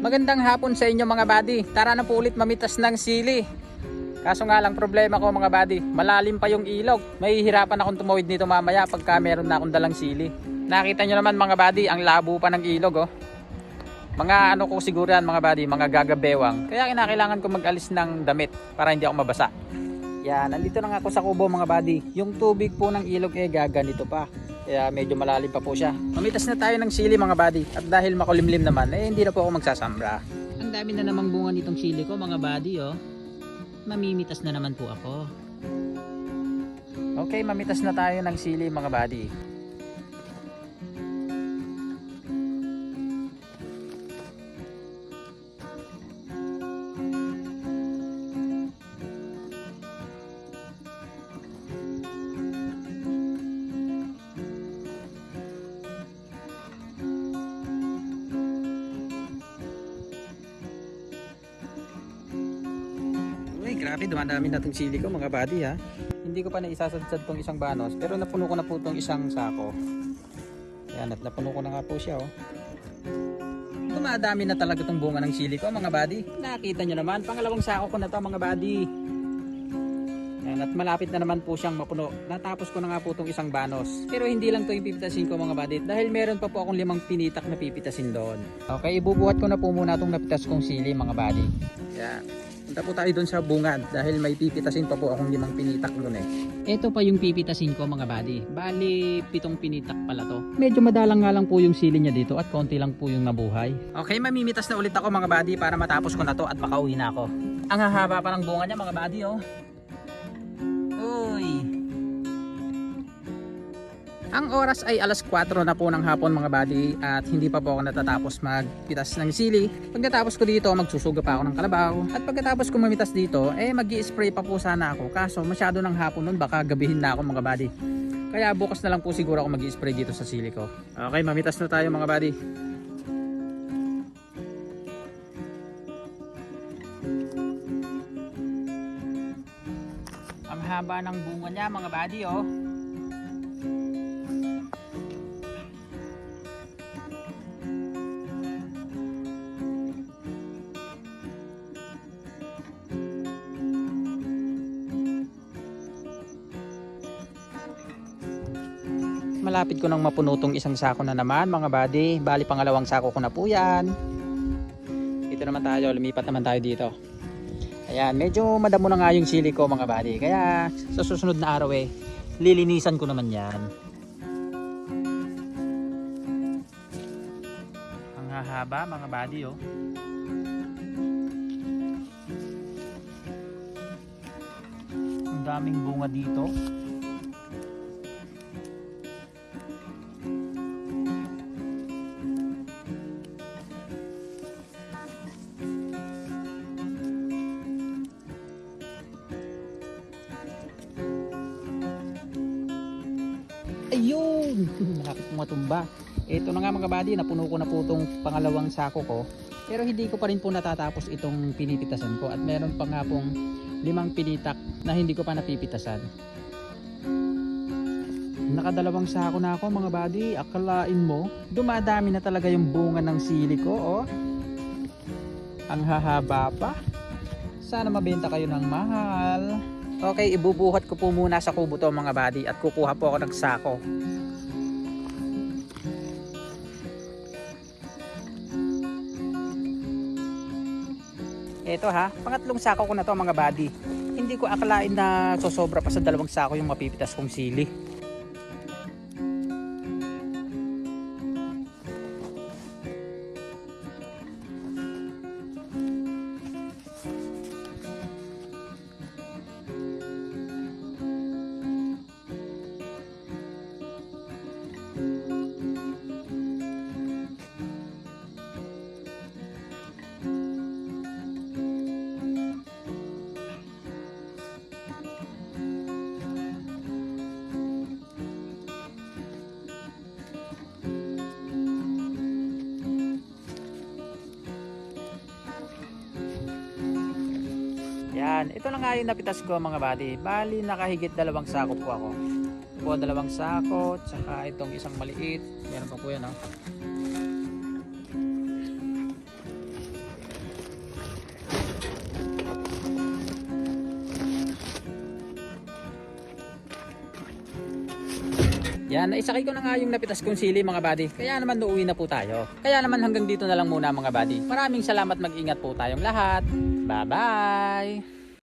Magandang hapon sa inyo mga buddy. Tara na po ulit mamitas ng sili. Kaso nga lang problema ko mga buddy, malalim pa yung ilog. Mahihirapan akong tumawid nito mamaya pagka meron na akong dalang sili. Nakita nyo naman mga buddy, ang labo pa ng ilog oh. Mga ano ko siguro yan mga buddy, mga gagabewang. Kaya kinakailangan ko mag-alis ng damit para hindi ako mabasa. Yan, nandito na nga ako sa kubo mga buddy. Yung tubig po ng ilog gaganito pa. Kaya medyo malalim pa po siya. Mamitas na tayo ng sili mga buddy. At dahil makulimlim naman, hindi na po ako magsasambra. Ang dami na namang bunga nitong sili ko mga buddy oh. Mamimitas na naman po ako. Okay, mamitas na tayo ng sili mga buddy. Grabe, dumadami na itong sili ko mga buddy ha. Hindi ko pa naisasadsad tong isang banos, pero napuno ko na po itong isang sako. Ayan, at napuno ko na nga po siya oh. Dumadami na talaga itong bunga ng sili ko mga buddy. Nakita nyo naman, pangalawang sako ko na to mga buddy. Ayan, at malapit na naman po siyang mapuno. Natapos ko na nga po itong isang banos. Pero hindi lang to yung pipitasin ko mga buddy, dahil meron pa po akong 5 pinitak na pipitasin doon. Okay, ibubuhat ko na po muna itong napitas kong sili mga buddy. Ayan. Punta po tayo doon sa bungad dahil may pipitasin pa po akong 5 pinitak doon eh. Ito pa yung pipitasin ko mga buddy. Bali 7 pinitak pala to. Medyo madalang nga lang po yung sili niya dito at konti lang po yung nabuhay. Okay, mamimitas na ulit ako mga buddy para matapos ko na to at makauwi na ako. Ang hahaba pa ng bunga niya mga buddy oh. Uy. Ang oras ay alas 4 na po ng hapon mga buddy at hindi pa po ako natatapos magpitas ng sili. Pagkatapos ko dito magsusuga pa ako ng kalabaw at pagkatapos ko mamitas dito magi-spray pa po sana ako kaso masyado ng hapon nun baka gabihin na ako mga buddy. Kaya bukas na lang po siguro ako magi-spray dito sa sili ko. Okay, mamitas na tayo mga buddy. Ang haba ng bunga niya mga buddy oh. Malapit ko nang mapuno tong isang sako na naman mga buddy. Bali pangalawang sako ko na po yan. Dito naman tayo, lumipat naman tayo dito. Ayan, medyo madamo na nga yung sili ko mga buddy. Kaya sa susunod na araw lilinisan ko naman yan. Ang hahaba mga buddy oh. Ang daming bunga dito. Ayun! Malapit kong matumba. Ito na nga mga buddy, napuno ko na po itong pangalawang sako ko. Pero hindi ko pa rin po natatapos itong pinipitasan ko. At meron pa nga pong 5 pinitak na hindi ko pa napipitasan. Nakadalawang sako na ako mga buddy. Akalain mo, dumadami na talaga yung bunga ng sili ko. Oh. Ang hahaba pa. Sana mabenta kayo ng mahal. Okay, ibubuhat ko po muna sa kubo to mga buddy at kukuha po ako ng sako. Ito ha, pangatlong sako ko na to mga buddy. Hindi ko akalain na sosobra pa sa 2 sako yung mapipitas kong sili. Yan, ito na nga yung napitas ko mga buddy. Bali nakahigit 2 sako po ako. Ito po 2 sako, tsaka itong isang maliit. Meron pa po yan oh. Yan, naisakay ko na nga yung napitas kong sili mga buddy. Kaya naman uuwi na po tayo. Kaya naman hanggang dito na lang muna mga buddy. Maraming salamat, mag-ingat po tayong lahat. Bye-bye!